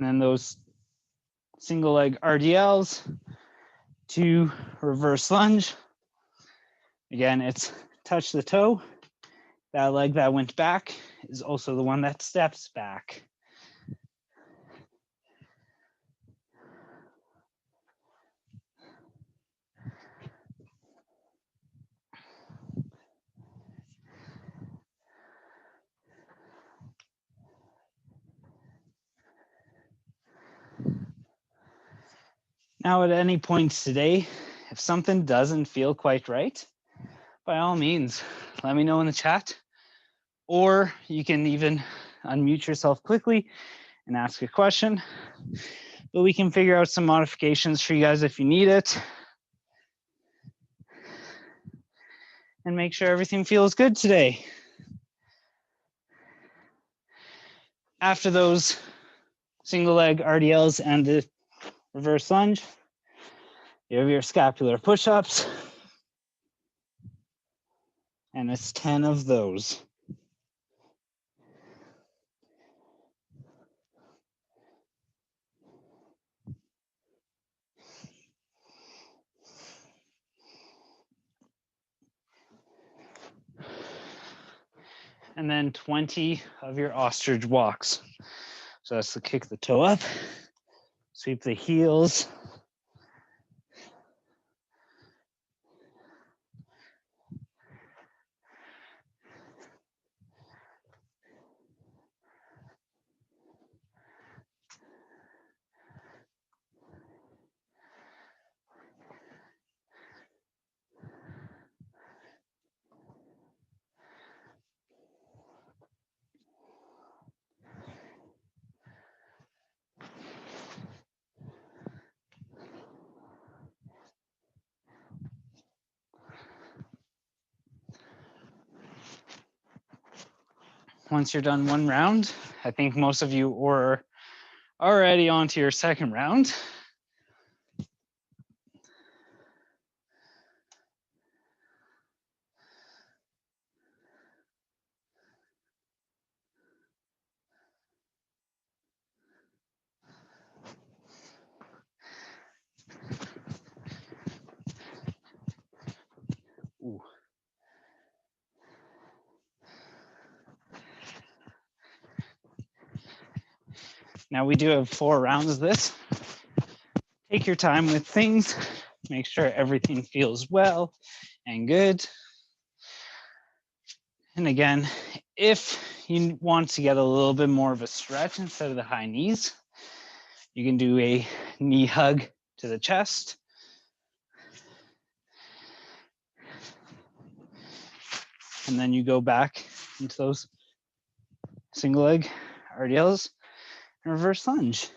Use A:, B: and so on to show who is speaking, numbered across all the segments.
A: And then those single leg RDLs to reverse lunge. Again, it's touch the toe. That leg that went back is also the one that steps back. Now, at any point today, if something doesn't feel quite right, by all means, let me know in the chat, or you can even unmute yourself quickly and ask a question, but we can figure out some modifications for you guys if you need it, and make sure everything feels good today. After those single leg RDLs and the reverse lunge, you have your scapular push-ups, and it's 10 of those. And then 20 of your ostrich walks. So that's to kick the toe up, sweep the heels, once you're done one round, I think most of you are already on to your second round. Ooh. Now we do have 4 rounds of this. Take your time with things, make sure everything feels well and good. And again, if you want to get a little bit more of a stretch instead of the high knees, you can do a knee hug to the chest. And then you go back into those single leg RDLs and reverse lunge.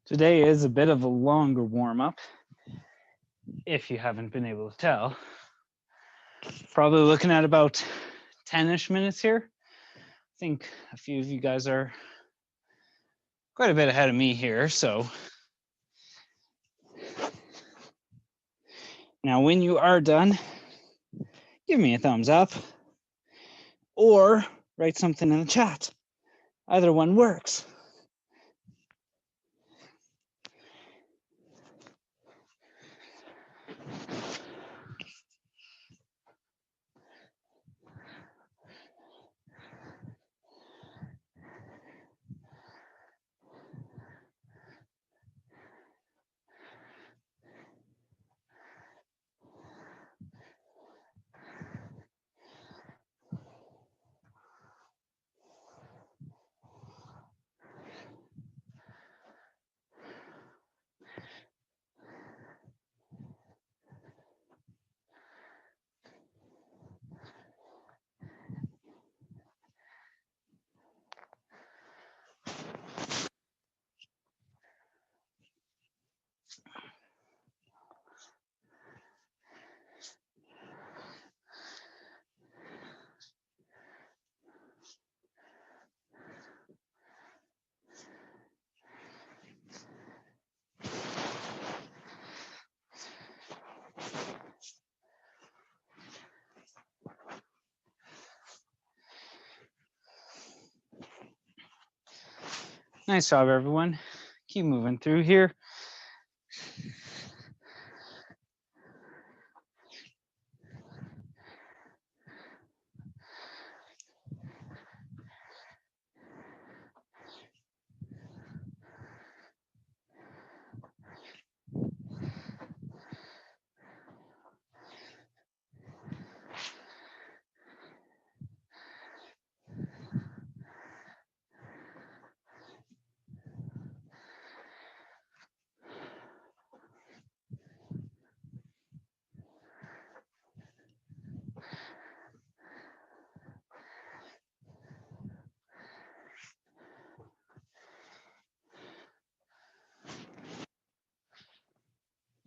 A: Today is a bit of a longer warm-up, if you haven't been able to tell. Probably looking at about 10-ish minutes here. I think a few of you guys are quite a bit ahead of me here, so. Now, when you are done, give me a thumbs up or write something in the chat. Either one works. Nice job, everyone. Keep moving through here.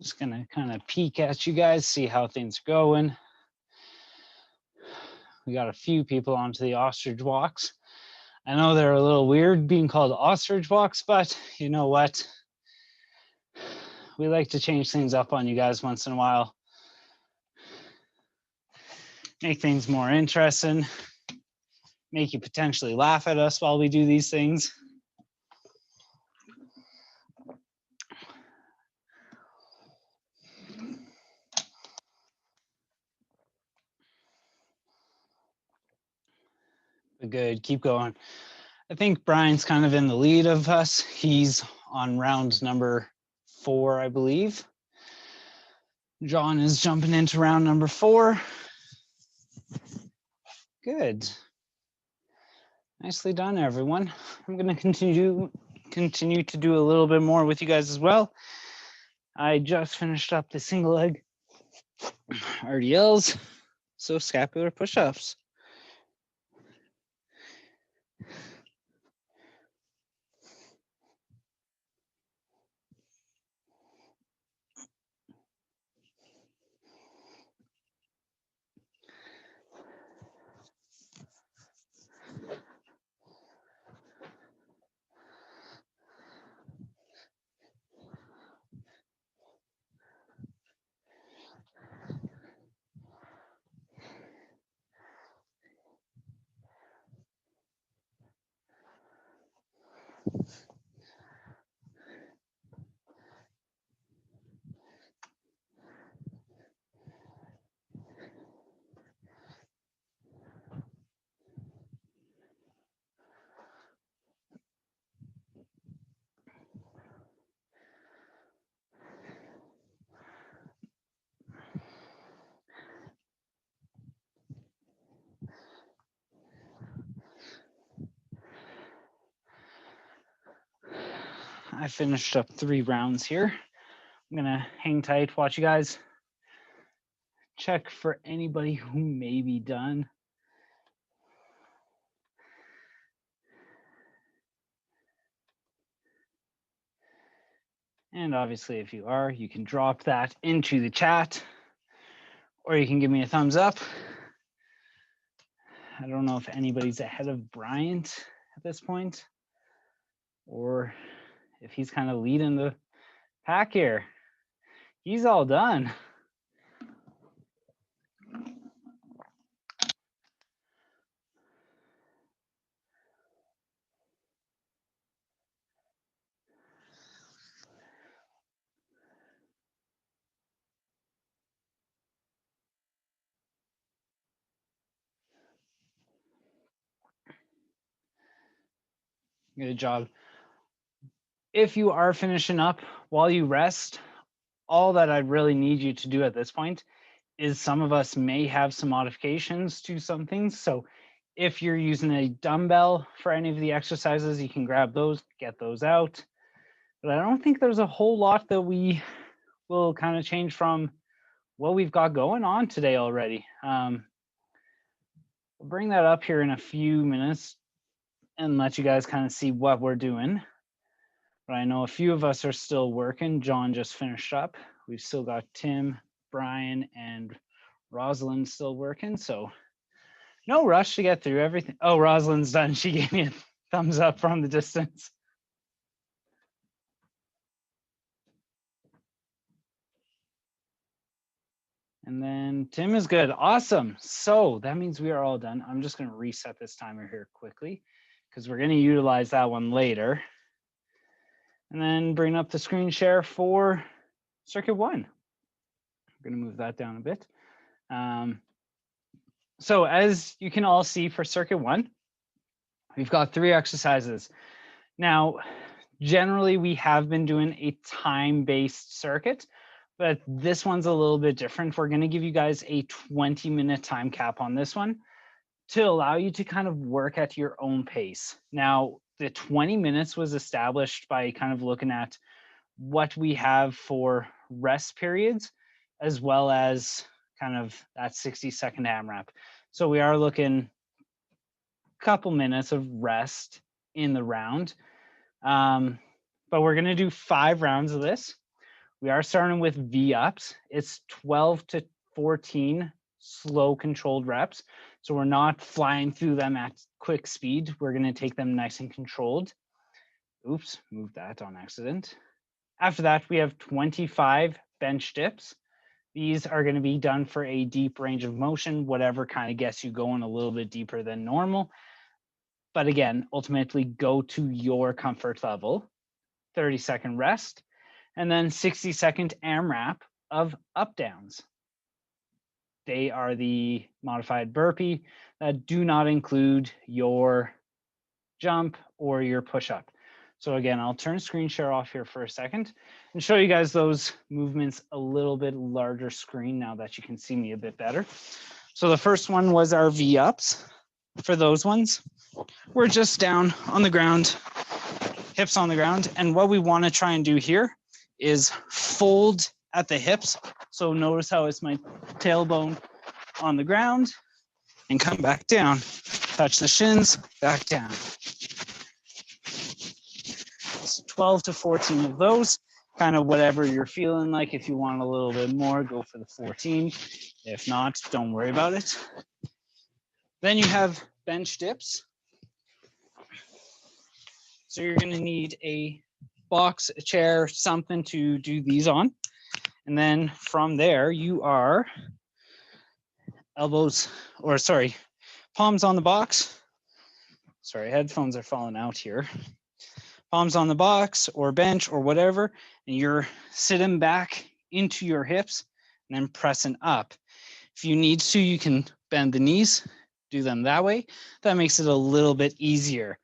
A: Just gonna kind of peek at you guys, see how things are going. We got a few people onto the ostrich walks. I know they're a little weird being called ostrich walks, but you know what? We like to change things up on you guys once in a while. Make things more interesting. Make you potentially laugh at us while we do these things. But good, keep going. I think Brian's kind of in the lead of us. He's on round number 4, I believe. John is jumping into round number 4. Good. Nicely done, everyone. I'm going to continue to do a little bit more with you guys as well. I just finished up the single leg RDLs, so scapular push-ups. I finished up 3 rounds here. I'm gonna hang tight, watch you guys. Check for anybody who may be done. And obviously, if you are, you can drop that into the chat, or you can give me a thumbs up. I don't know if anybody's ahead of Bryant at this point, or if he's kind of leading the pack here. He's all done. Good job. If you are finishing up while you rest, all that I really need you to do at this point is some of us may have some modifications to some things. So if you're using a dumbbell for any of the exercises, you can grab those, get those out. But I don't think there's a whole lot that we will kind of change from what we've got going on today already. We'll bring that up here in a few minutes and let you guys kind of see what we're doing. But I know a few of us are still working. John just finished up. We've still got Tim, Brian, and Rosalind still working. So no rush to get through everything. Oh, Rosalind's done. She gave me a thumbs up from the distance. And then Tim is good. Awesome. So that means we are all done. I'm just going to reset this timer here quickly because we're going to utilize that one later. And then bring up the screen share for circuit 1. I'm going to move that down a bit. So as you can all see for circuit 1, we've got 3 exercises. Now, generally we have been doing a time-based circuit, but this one's a little bit different. We're going to give you guys a 20-minute time cap on this one to allow you to kind of work at your own pace. Now, the 20 minutes was established by kind of looking at what we have for rest periods, as well as kind of that 60-second AMRAP. So we are looking a couple minutes of rest in the round. But we're going to do 5 rounds of this. We are starting with V-ups. It's 12 to 14 slow controlled reps. So we're not flying through them at quick speed. We're going to take them nice and controlled. Oops, moved that on accident. After that, we have 25 bench dips. These are going to be done for a deep range of motion, whatever kind of gets you going a little bit deeper than normal. But again, ultimately go to your comfort level. 30-second rest, and then 60-second AMRAP of up downs. They are the modified burpee that do not include your jump or your push-up. So again, I'll turn screen share off here for a second and show you guys those movements a little bit larger screen now that you can see me a bit better. So the first one was our V-ups. For those ones, we're just down on the ground, hips on the ground. And what we want to try and do here is fold at the hips. So notice how it's my tailbone on the ground and come back down. Touch the shins, back down. So 12 to 14 of those, kind of whatever you're feeling like. If you want a little bit more, go for the 14. If not, don't worry about it. Then you have bench dips. So you're going to need a box, a chair, something to do these on. And then from there, you are palms on the box. Sorry, headphones are falling out here. Palms on the box or bench or whatever. And you're sitting back into your hips and then pressing up. If you need to, you can bend the knees, do them that way. That makes it a little bit easier.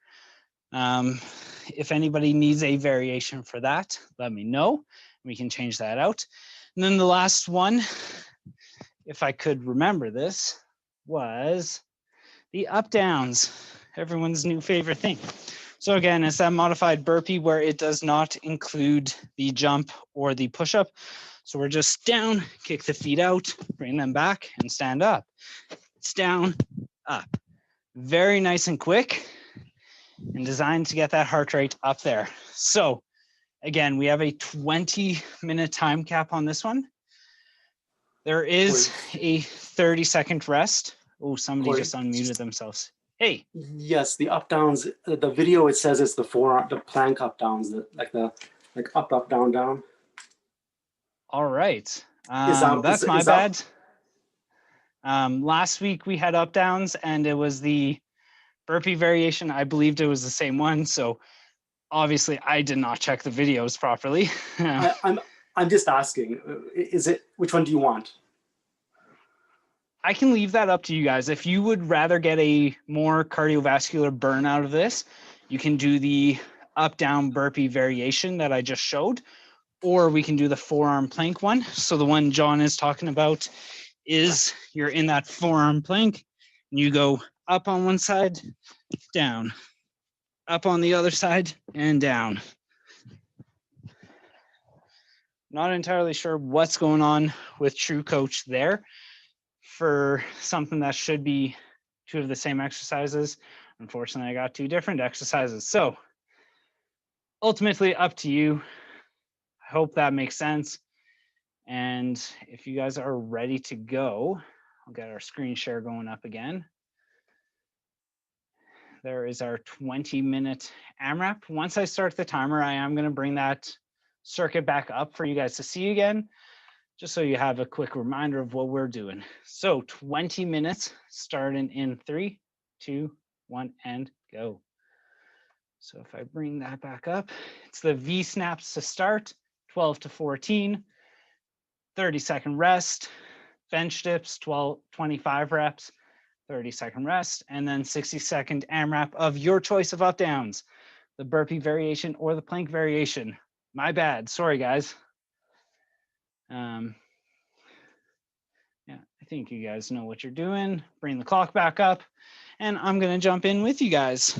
A: If anybody needs a variation for that, let me know. We can change that out. And then the last one, if I could remember this, was the up downs, everyone's new favorite thing. So again, it's that modified burpee where it does not include the jump or the push-up. So we're just down, kick the feet out, bring them back and stand up. It's down, up. Very nice and quick and designed to get that heart rate up there. So again, we have a 20-minute time cap on this one. There is a 30-second rest. Oh, somebody
B: Cory,
A: just unmuted themselves. Hey.
B: Yes, the up downs. The video, it says it's the forearm, the plank up downs, like up, down, down.
A: All right.
B: That's
A: my bad. Last week we had up downs and it was the burpee variation. I believed it was the same one. So obviously I did not check the videos properly.
B: I'm just asking, which one do you want?
A: I can leave that up to you guys. If you would rather get a more cardiovascular burn out of this, you can do the up down burpee variation that I just showed, or we can do the forearm plank one. So the one John is talking about is you're in that forearm plank and you go up on one side, down, up on the other side and down. Not entirely sure what's going on with True Coach there for something that should be 2 of the same exercises. Unfortunately, I got 2 different exercises. So ultimately up to you. I hope that makes sense. And if you guys are ready to go, I'll get our screen share going up again. There is our 20-minute AMRAP. Once I start the timer, I am going to bring that circuit back up for you guys to see again, just so you have a quick reminder of what we're doing. So 20 minutes starting in 3, 2, 1, and go. So if I bring that back up, it's the V snaps to start, 12 to 14, 30-second rest, bench dips, 25 reps, 30-second rest, and then 60-second AMRAP of your choice of up downs, the burpee variation or the plank variation. My bad, sorry guys. Yeah, I think you guys know what you're doing. Bring the clock back up, and I'm gonna jump in with you guys.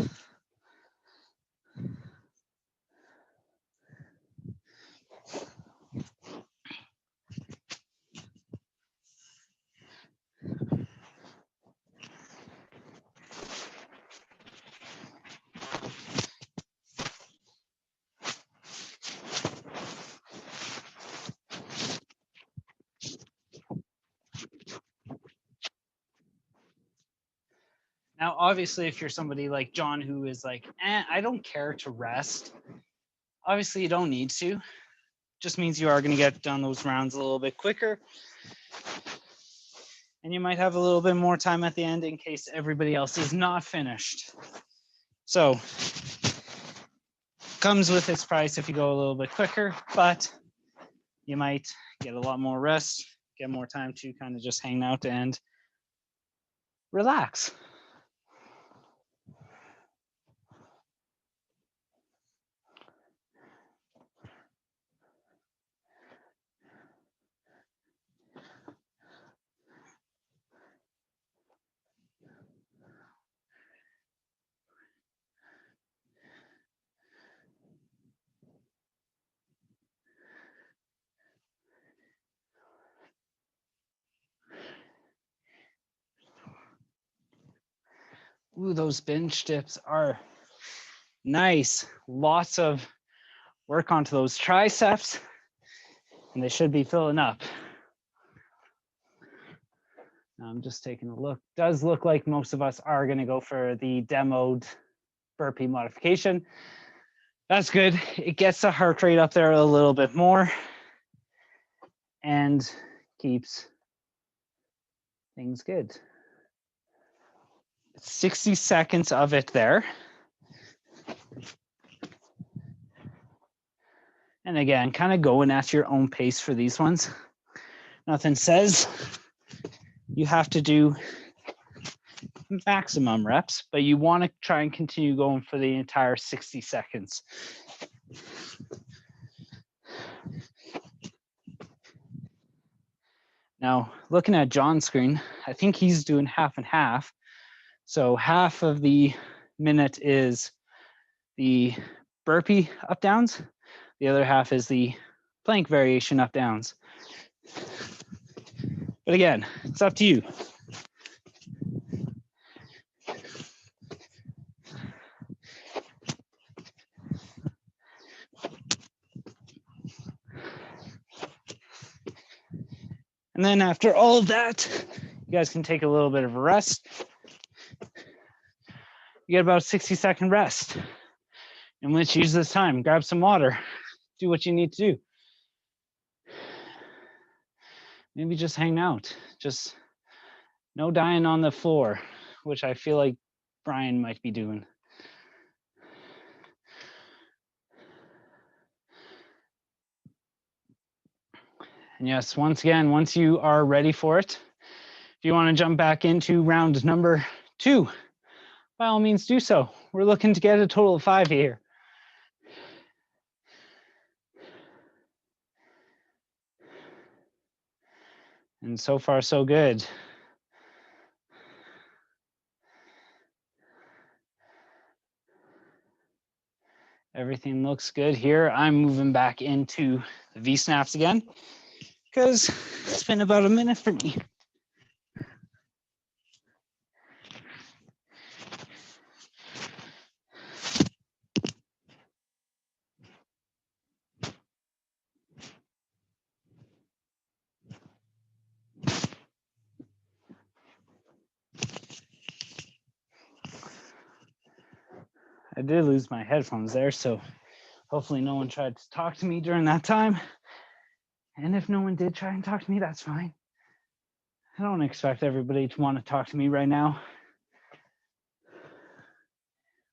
A: Now, obviously, if you're somebody like John who is like, I don't care to rest, obviously you don't need to. Just means you are going to get done those rounds a little bit quicker. And you might have a little bit more time at the end in case everybody else is not finished. So, comes with its price if you go a little bit quicker, but you might get a lot more rest, get more time to kind of just hang out and relax. Ooh, those bench dips are nice. Lots of work onto those triceps, and they should be filling up. I'm just taking a look. Does look like most of us are going to go for the demoed burpee modification. That's good. It gets the heart rate up there a little bit more and keeps things good. 60 seconds of it there. And again, kind of going at your own pace for these ones. Nothing says you have to do maximum reps, but you want to try and continue going for the entire 60 seconds. Now, looking at John's screen, I think he's doing half and half. So half of the minute is the burpee up downs. The other half is the plank variation up downs. But again, it's up to you. And then after all of that, you guys can take a little bit of a rest. You get about a 60-second rest. And let's use this time. Grab some water. Do what you need to do. Maybe just hang out. Just no dying on the floor, which I feel like Brian might be doing. And yes, once again, once you are ready for it, if you want to jump back into round number 2, by all means do so. We're looking to get a total of 5 here. And so far, so good. Everything looks good here. I'm moving back into the V-snaps again because it's been about a minute for me. I did lose my headphones there, so hopefully no one tried to talk to me during that time. And if no one did try and talk to me, that's fine. I don't expect everybody to want to talk to me right now.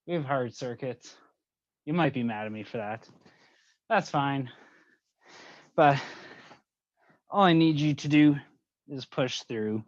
A: We have hard circuits. You might be mad at me for that. That's fine. But all I need you to do is push through.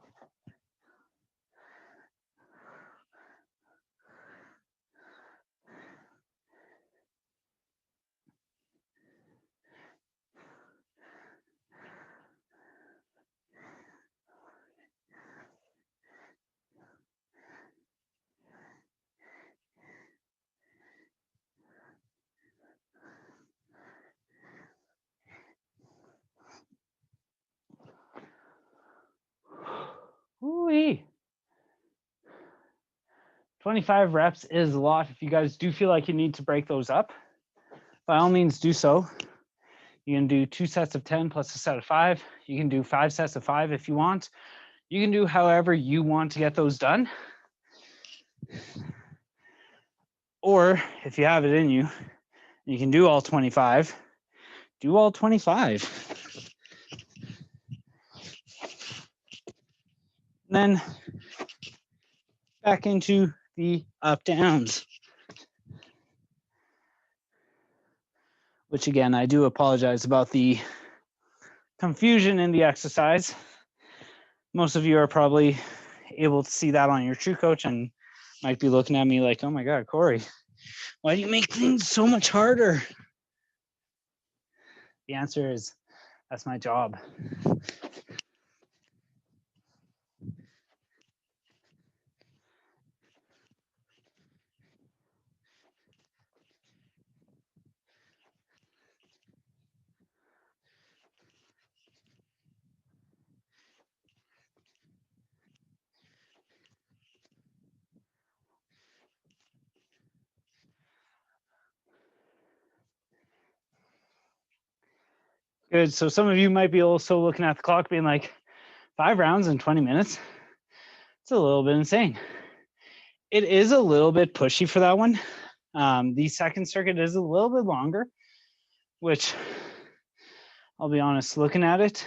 A: Ooh-wee. 25 reps is a lot. If you guys do feel like you need to break those up, by all means do so. You can do 2 sets of 10 plus a set of 5. You can do 5 sets of 5 if you want. You can do however you want to get those done. Or if you have it in you, you can do all 25. Do all 25. Then back into the up downs. Which again, I do apologize about the confusion in the exercise. Most of you are probably able to see that on your True Coach and might be looking at me like, oh my God, Cory, why do you make things so much harder? The answer is, that's my job. Good. So some of you might be also looking at the clock being like, 5 rounds in 20 minutes? It's a little bit insane. It is a little bit pushy for that one. The second circuit is a little bit longer, which I'll be honest, looking at it,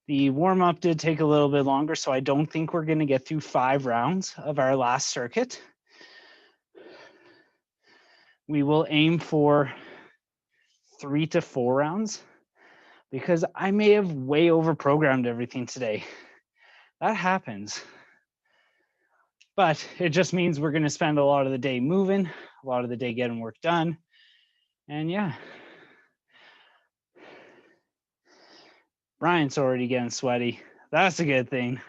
A: the warm-up did take a little bit longer, so I don't think we're going to get through 5 rounds of our last circuit. We will aim for 3 to 4 rounds because I may have way over-programmed everything today. That happens. But it just means we're going to spend a lot of the day moving, a lot of the day getting work done. And yeah. Brian's already getting sweaty. That's a good thing.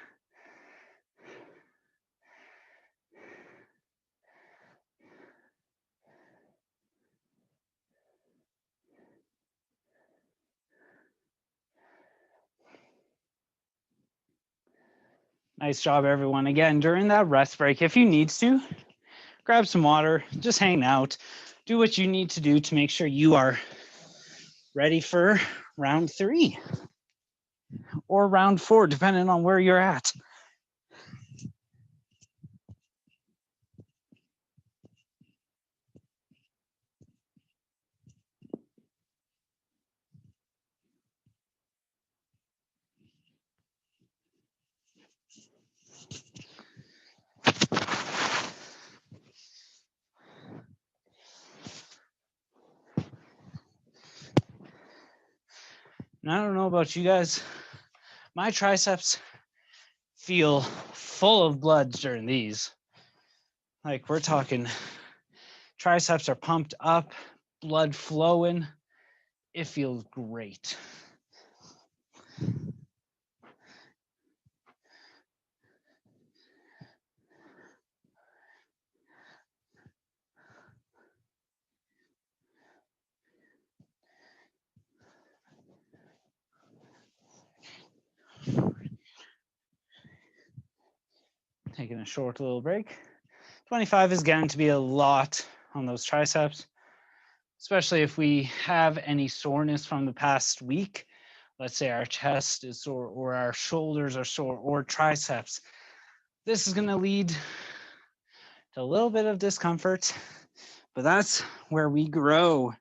A: Nice job, everyone. Again, during that rest break, if you need to, grab some water, just hang out, do what you need to do to make sure you are ready for round 3 or round 4, depending on where you're at. And I don't know about you guys, my triceps feel full of blood during these. Like we're talking, triceps are pumped up, blood flowing. It feels great. Taking a short little break. 25 is going to be a lot on those triceps, especially if we have any soreness from the past week. Let's say our chest is sore or our shoulders are sore or triceps. This is going to lead to a little bit of discomfort, but that's where we grow.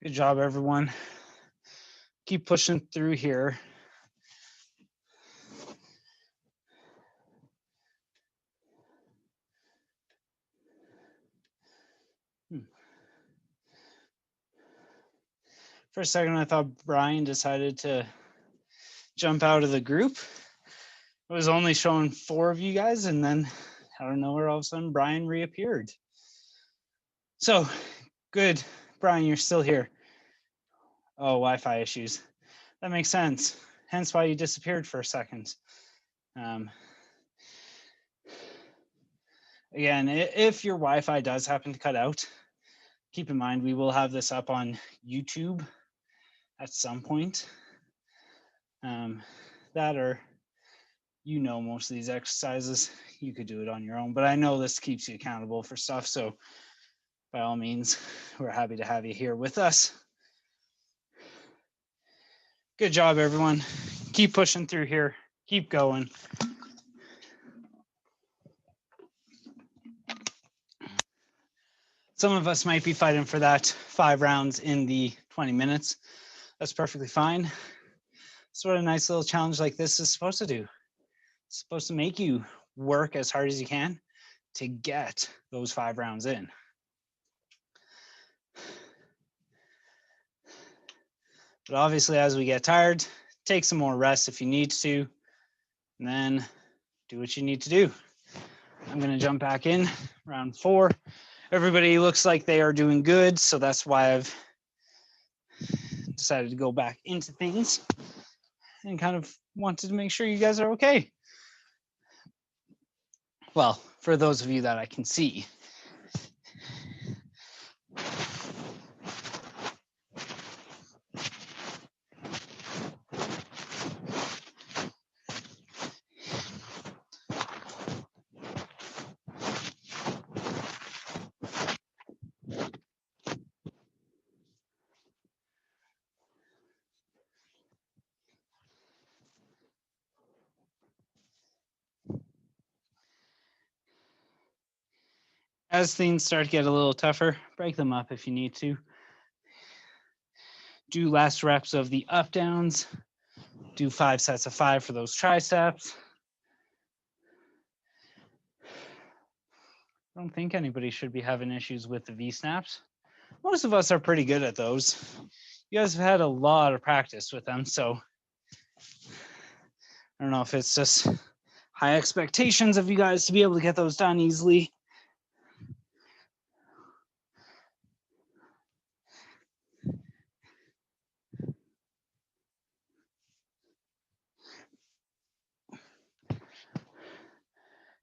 A: Good job, everyone. Keep pushing through here. For a second, I thought Brian decided to jump out of the group. It was only showing 4 of you guys, and then out of nowhere, all of a sudden, Brian reappeared. So, good. Brian, you're still here. Oh, Wi-Fi issues. That makes sense. Hence why you disappeared for a second. Again, if your Wi-Fi does happen to cut out, keep in mind we will have this up on YouTube at some point. That or most of these exercises, you could do it on your own, but I know this keeps you accountable for stuff. So by all means, we're happy to have you here with us. Good job, everyone. Keep pushing through here. Keep going. Some of us might be fighting for that 5 rounds in the 20 minutes. That's perfectly fine. That's what a nice little challenge like this is supposed to do. It's supposed to make you work as hard as you can to get those 5 rounds in. But obviously, as we get tired, take some more rest if you need to, and then do what you need to do. I'm going to jump back in round 4. Everybody looks like they are doing good, so that's why I've decided to go back into things and kind of wanted to make sure you guys are okay. Well, for those of you that I can see. As things start to get a little tougher, break them up if you need to. Do last reps of the up downs. Do 5 sets of 5 for those triceps. I don't think anybody should be having issues with the V-snaps. Most of us are pretty good at those. You guys have had a lot of practice with them, so I don't know if it's just high expectations of you guys to be able to get those done easily.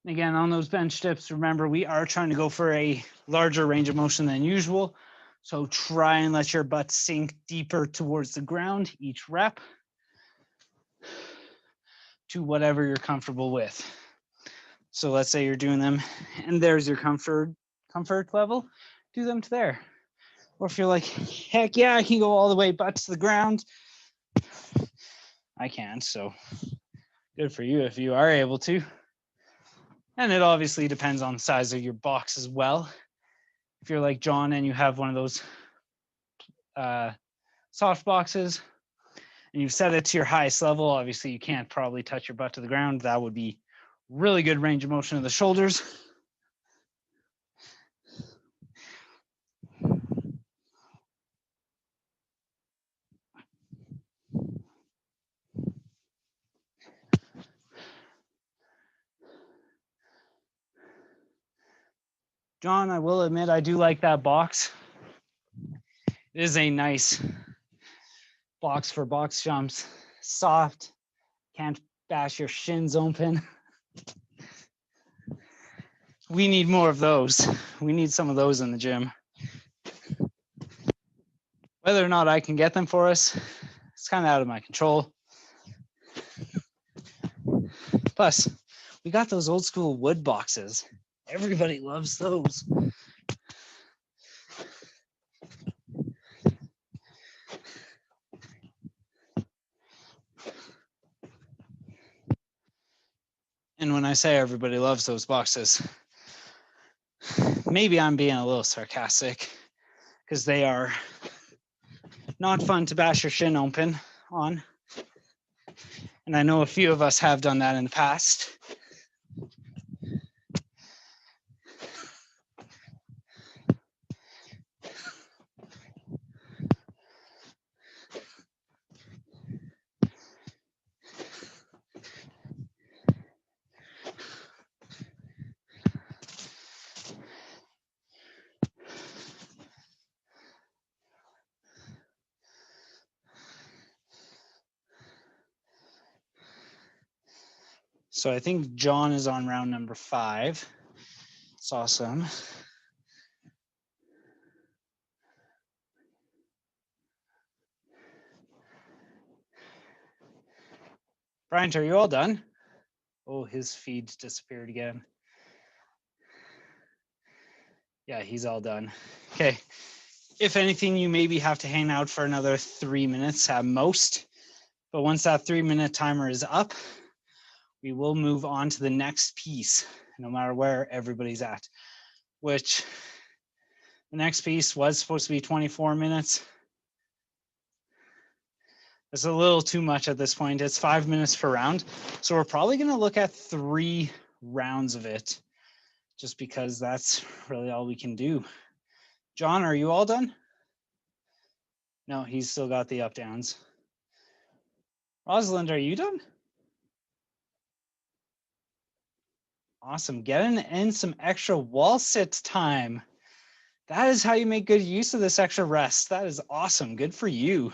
A: Again, on those bench dips, remember, we are trying to go for a larger range of motion than usual. So try and let your butt sink deeper towards the ground each rep to whatever you're comfortable with. So let's say you're doing them and there's your comfort level, do them to there. Or if you're like, heck yeah, I can go all the way butt to the ground. I can, so good for you if you are able to. And it obviously depends on the size of your box as well. If you're like John and you have one of those soft boxes and you've set it to your highest level, obviously you can't probably touch your butt to the ground. That would be really good range of motion of the shoulders. John, I will admit I do like that box. It is a nice box for box jumps. Soft, can't bash your shins open. We need more of those. We need some of those in the gym. Whether or not I can get them for us, it's kind of out of my control. Plus, we got those old school wood boxes. Everybody loves those. And when I say everybody loves those boxes, maybe I'm being a little sarcastic because they are not fun to bash your shin open on. And I know a few of us have done that in the past. So I think John is on round number 5. It's awesome. Bryant, are you all done? Oh, his feed disappeared again. Yeah, he's all done. Okay. If anything, you maybe have to hang out for another 3 minutes at most. But once that 3-minute timer is up, we will move on to the next piece, no matter where everybody's at, which the next piece was supposed to be 24 minutes. It's a little too much at this point. It's 5 minutes per round. So we're probably going to look at 3 rounds of it, just because that's really all we can do. John, are you all done? No, he's still got the up downs. Rosalind, are you done? Awesome. Getting in some extra wall sit time. That is how you make good use of this extra rest. That is awesome. Good for you.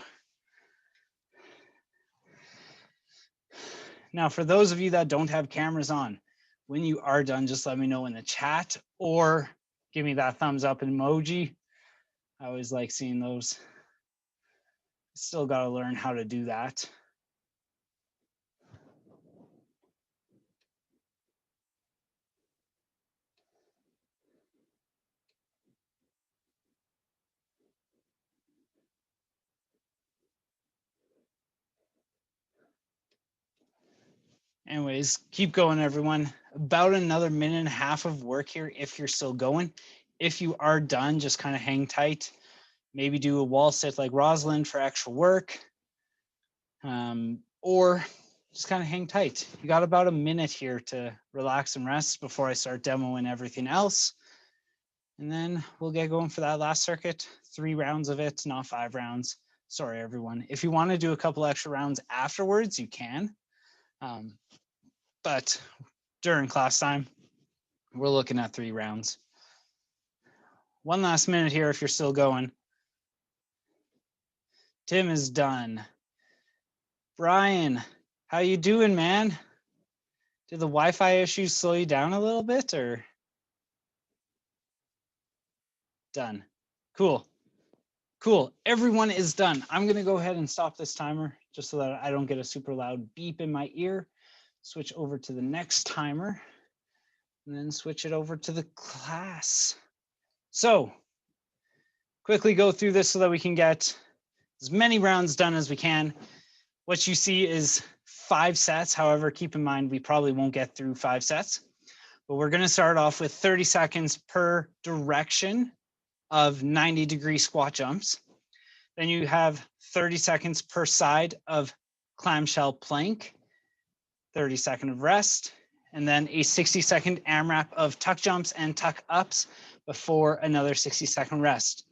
A: Now, for those of you that don't have cameras on, when you are done, just let me know in the chat or give me that thumbs up emoji. I always like seeing those. Still got to learn how to do that. Anyways, keep going, everyone. About another minute and a half of work here if you're still going. If you are done, just kind of hang tight. Maybe do a wall sit like Rosalind for extra work. Or just kind of hang tight. You got about a minute here to relax and rest before I start demoing everything else. And then we'll get going for that last circuit. 3 rounds of it, not 5 rounds. Sorry, everyone. If you want to do a couple extra rounds afterwards, you can. But during class time, we're looking at 3 rounds. One last minute here if you're still going. Tim is done. Brian, how you doing, man? Did the Wi-Fi issues slow you down a little bit or? Done. Cool. Cool. Everyone is done. I'm going to go ahead and stop this timer just so that I don't get a super loud beep in my ear. Switch over to the next timer and then switch it over to the class. So quickly go through this so that we can get as many rounds done as we can. What you see is 5 sets. However, keep in mind, we probably won't get through 5 sets, but we're going to start off with 30 seconds per direction of 90-degree squat jumps. Then you have 30 seconds per side of clamshell plank, 30 seconds of rest, and then a 60-second AMRAP of tuck jumps and tuck ups before another 60-second rest.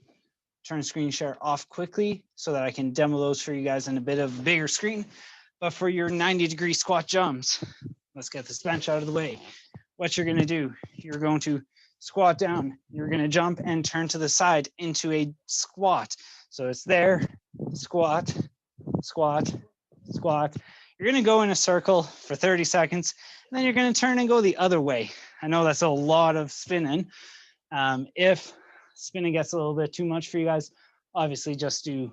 A: Turn screen share off quickly so that I can demo those for you guys in a bit of bigger screen. But for your 90-degree squat jumps, let's get this bench out of the way. What you're going to do, you're going to squat down. You're going to jump and turn to the side into a squat. So it's there, squat, squat, squat. You're going to go in a circle for 30 seconds, and then you're going to turn and go the other way. I know that's a lot of spinning. If spinning gets a little bit too much for you guys, obviously just do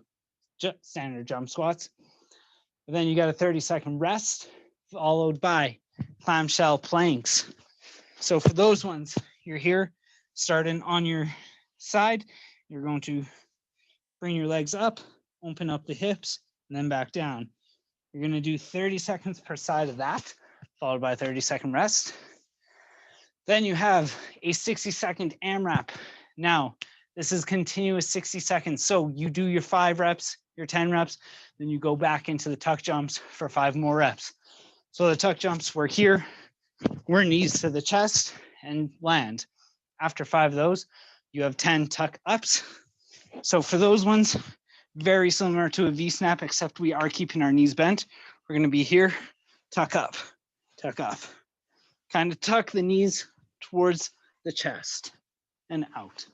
A: standard jump squats. But then you got a 30-second rest, followed by clamshell planks. So for those ones, you're here, starting on your side. You're going to bring your legs up, open up the hips, and then back down. You're going to do 30 seconds per side of that, followed by a 30-second rest. Then you have a 60-second AMRAP. Now, this is continuous 60 seconds. So you do your 5 reps, your 10 reps, then you go back into the tuck jumps for 5 more reps. So the tuck jumps were here, we're knees to the chest and land. After 5 of those, you have 10 tuck ups. So for those ones, very similar to a V-snap, except we are keeping our knees bent. We're gonna be here, tuck up, kind of tuck the knees towards the chest and out.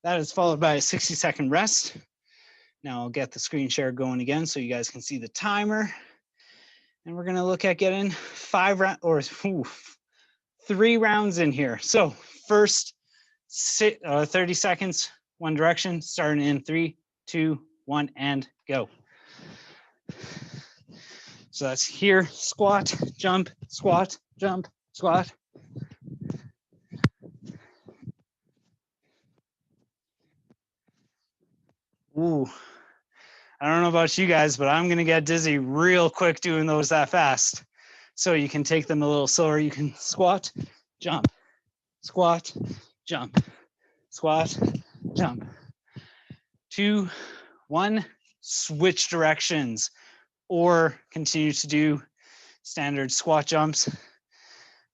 A: That is followed by a 60-second rest. Now I'll get the screen share going again so you guys can see the timer. And we're gonna look at getting 3 rounds in here. So first 30 seconds, one direction, starting in 3, 2, 1, and go. So that's here, squat, jump, squat, jump, squat. Ooh, I don't know about you guys, but I'm gonna get dizzy real quick doing those that fast. So you can take them a little slower. You can squat, jump, squat, jump, squat, jump. 2, 1, switch directions, or continue to do standard squat jumps.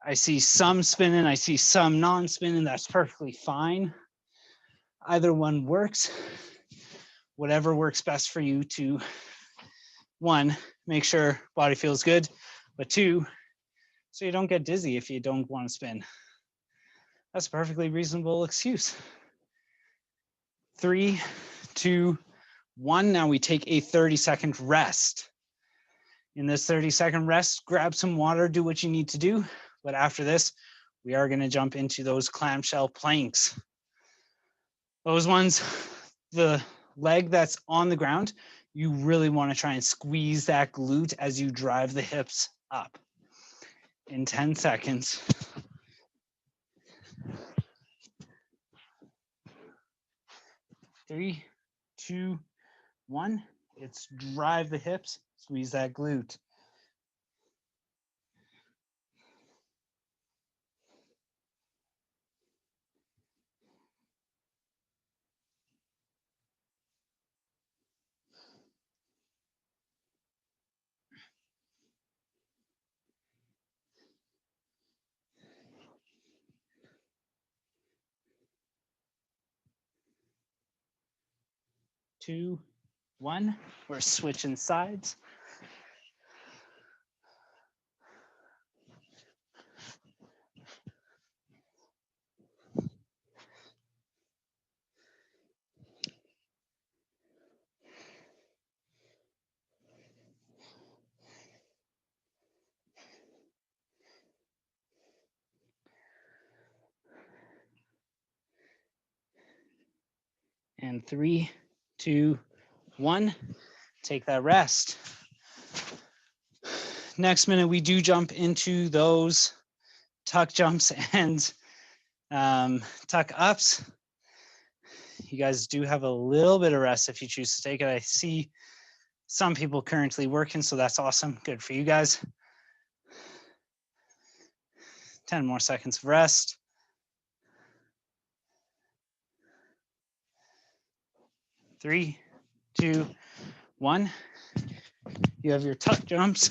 A: I see some spinning, I see some non-spinning, that's perfectly fine. Either one works. Whatever works best for you to, 1, make sure body feels good, but 2, so you don't get dizzy if you don't want to spin. That's a perfectly reasonable excuse. 3, 2, 1, now we take a 30-second rest. In this 30-second rest, grab some water, do what you need to do, but after this, we are gonna jump into those clamshell planks. Those ones, the leg that's on the ground, you really want to try and squeeze that glute as you drive the hips up. In 10 seconds. 3, 2, 1. It's drive the hips, squeeze that glute. Two, 1. We're switching sides. And 3, 2, 1. Take that rest. Next minute, we do jump into those tuck jumps and tuck ups. You guys do have a little bit of rest if you choose to take it. I see some people currently working, so that's awesome. Good for you guys. 10 more seconds of rest. 3, 2, 1. You have your tuck jumps.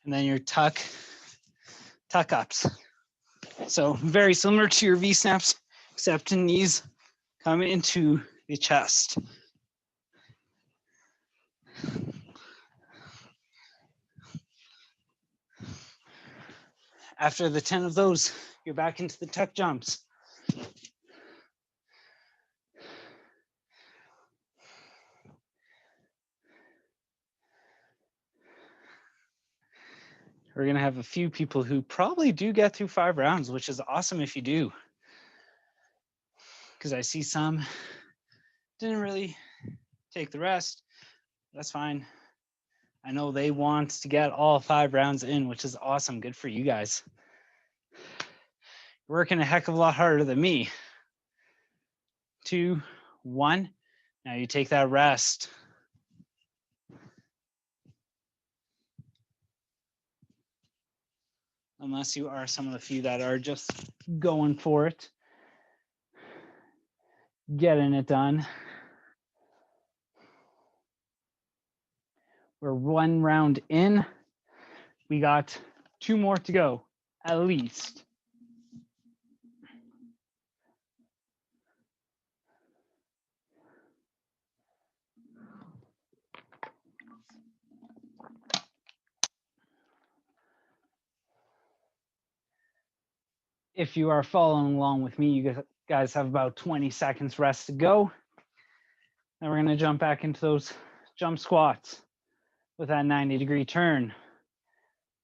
A: And then your tuck ups. So very similar to your V-snaps, except knees come into the chest. After the 10 of those, you're back into the tuck jumps. We're gonna have a few people who probably do get through 5 rounds, which is awesome if you do. Because I see some didn't really take the rest. That's fine. I know they want to get all 5 rounds in, which is awesome. Good for you guys. You're working a heck of a lot harder than me. 2, 1. Now you take that rest. Unless you are some of the few that are just going for it. getting it done. We're 1 round in. We got 2 more to go, at least. If you are following along with me, you guys have about 20 seconds rest to go. Then we're gonna jump back into those jump squats with that 90-degree turn,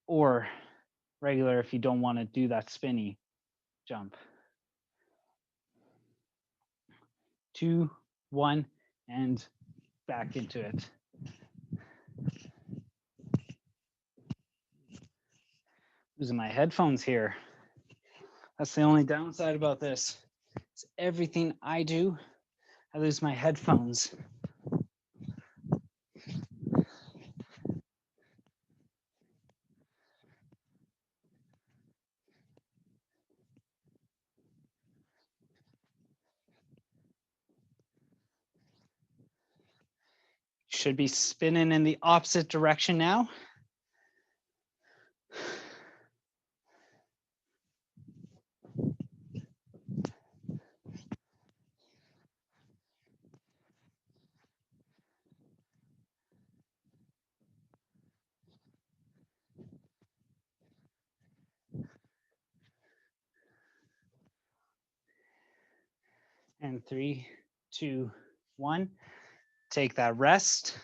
A: or regular if you don't want to do that spinny jump. 2, 1, and back into it. Losing my headphones here. That's the only downside about this. It's everything I do, I lose my headphones. Should be spinning in the opposite direction now. And 3, 2, 1. Take that rest.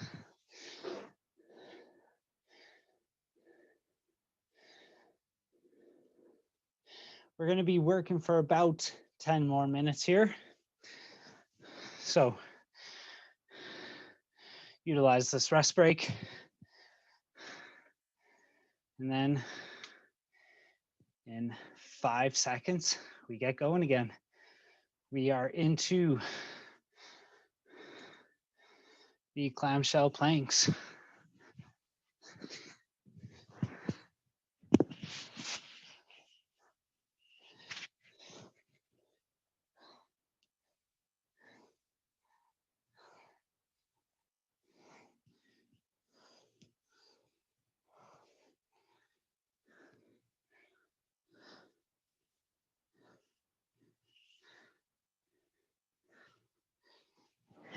A: We're going to be working for about 10 more minutes here. So utilize this rest break. And then in 5 seconds, we get going again. We are into the clamshell planks.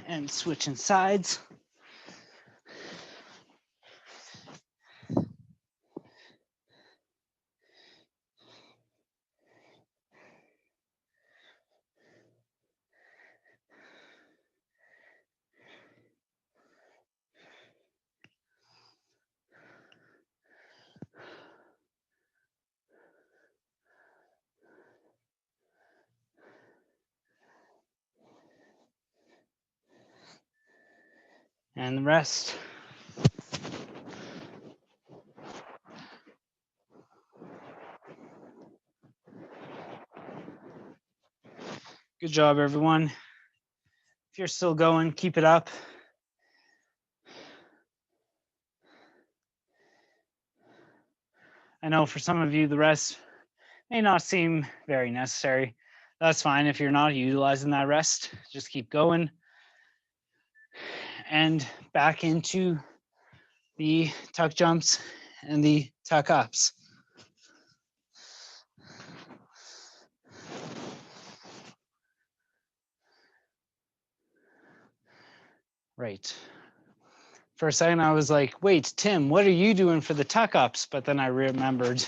A: And switching sides. And the rest. Good job, everyone. If you're still going, keep it up. I know for some of you, the rest may not seem very necessary. That's fine if you're not utilizing that rest. Just keep going. And back into the tuck jumps and the tuck ups. Right. For a second, I was like, wait, Tim, what are you doing for the tuck ups? But then I remembered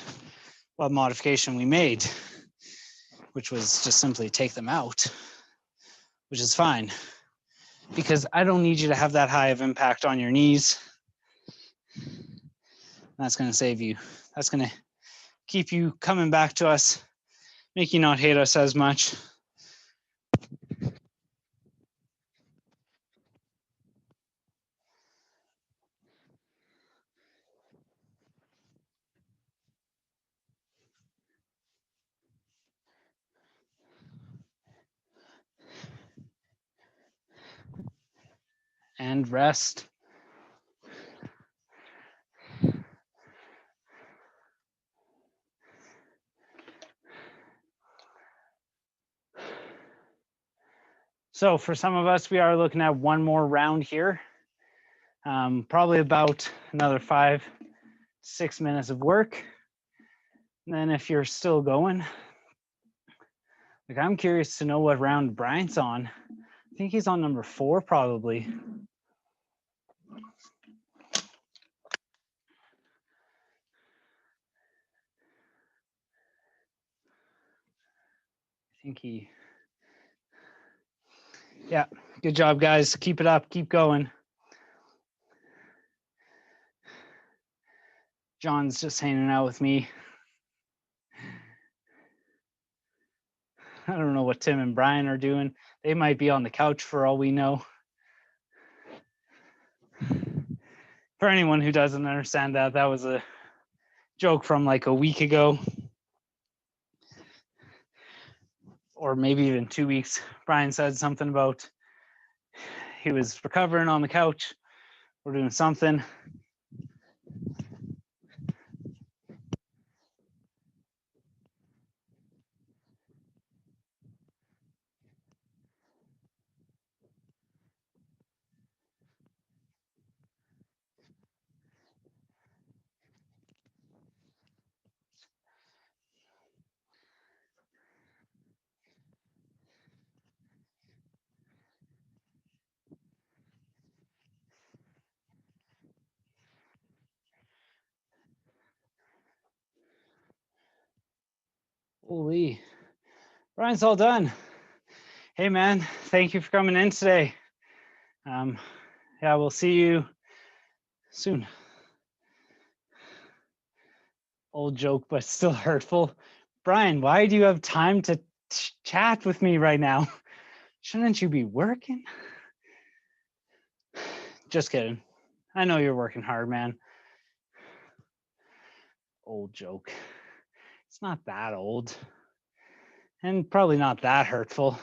A: what modification we made, which was just simply take them out, which is fine because I don't need you to have that high of impact on your knees. That's going to save you. That's going to keep you coming back to us, make you not hate us as much. And rest. So for some of us, we are looking at one more round here. Probably about another 5-6 minutes of work. And then if you're still going, like I'm curious to know what round Bryant's on. I think he's on number 4 probably. Yeah, good job, guys. Keep it up. Keep going. John's just hanging out with me. I don't know what Tim and Brian are doing. They might be on the couch for all we know. For anyone who doesn't understand that, that was a joke from like a week ago. Or maybe even 2 weeks. Brian said something about he was recovering on the couch. We're doing something. Holy, Brian's all done. Hey man, thank you for coming in today. Yeah, we'll see you soon. Old joke, but still hurtful. Brian, why do you have time to chat with me right now? Shouldn't you be working? Just kidding. I know you're working hard, man. Old joke. It's not that old. And probably not that hurtful.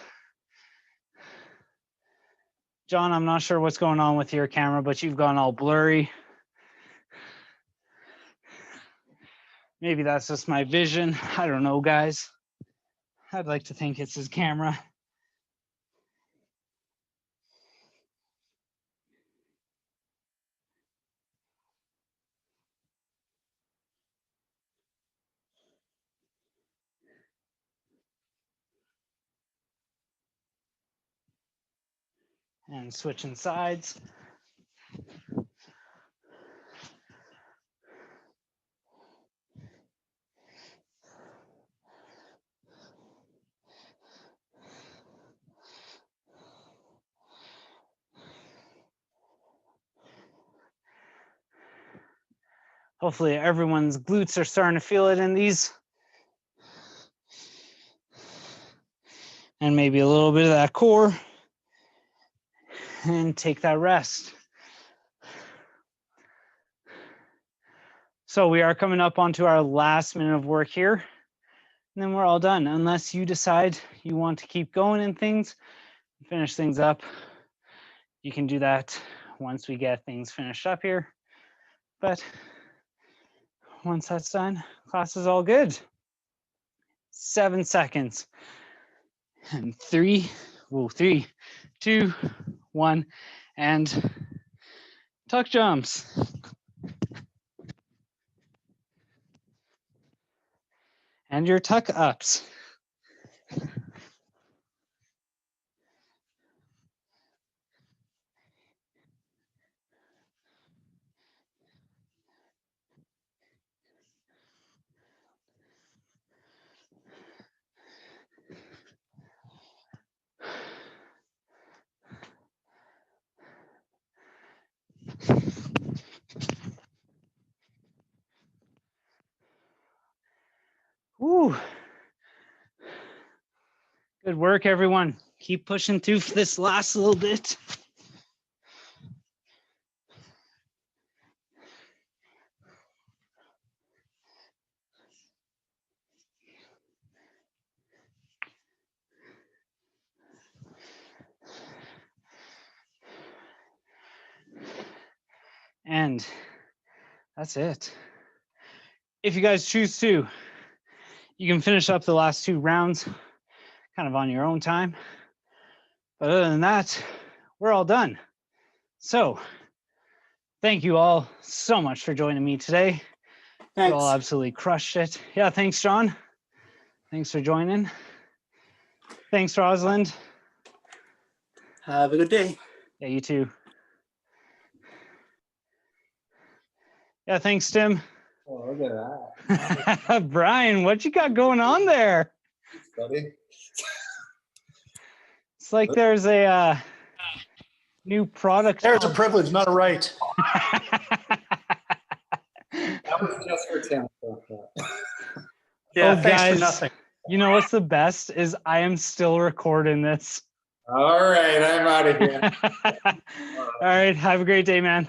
A: John, I'm not sure what's going on with your camera, but you've gone all blurry. Maybe that's just my vision. I don't know, guys. I'd like to think it's his camera. And switching sides. Hopefully everyone's glutes are starting to feel it in these. And maybe a little bit of that core. And take that rest. So we are coming up onto our last minute of work here. And then we're all done, unless you decide you want to keep going in things, finish things up. You can do that once we get things finished up here. But once that's done, class is all good. 7 seconds. And 3, 2, 1, and tuck jumps. And your tuck ups. Woo. Good work, everyone. Keep pushing through for this last little bit. And that's it. If you guys choose to, you can finish up the last 2 rounds kind of on your own time. But other than that, we're all done. So thank you all so much for joining me today. You all
B: Thanks.
A: absolutely crushed it. Yeah, thanks, John. Thanks for joining. Thanks, Rosalind.
B: Have a good day.
A: Yeah, you too. Yeah, thanks, Tim.
C: Oh, look at that.
A: Brian, what you got going on there?
C: Buddy.
A: It's like there's a new product.
D: There's a privilege, not a right.
C: That was just for Tim.
D: Yeah,
A: Oh,
D: thanks
A: guys,
D: for nothing.
A: You know what's the best is I am still recording this.
C: All right, I'm out of here.
A: All right, have a great day, man.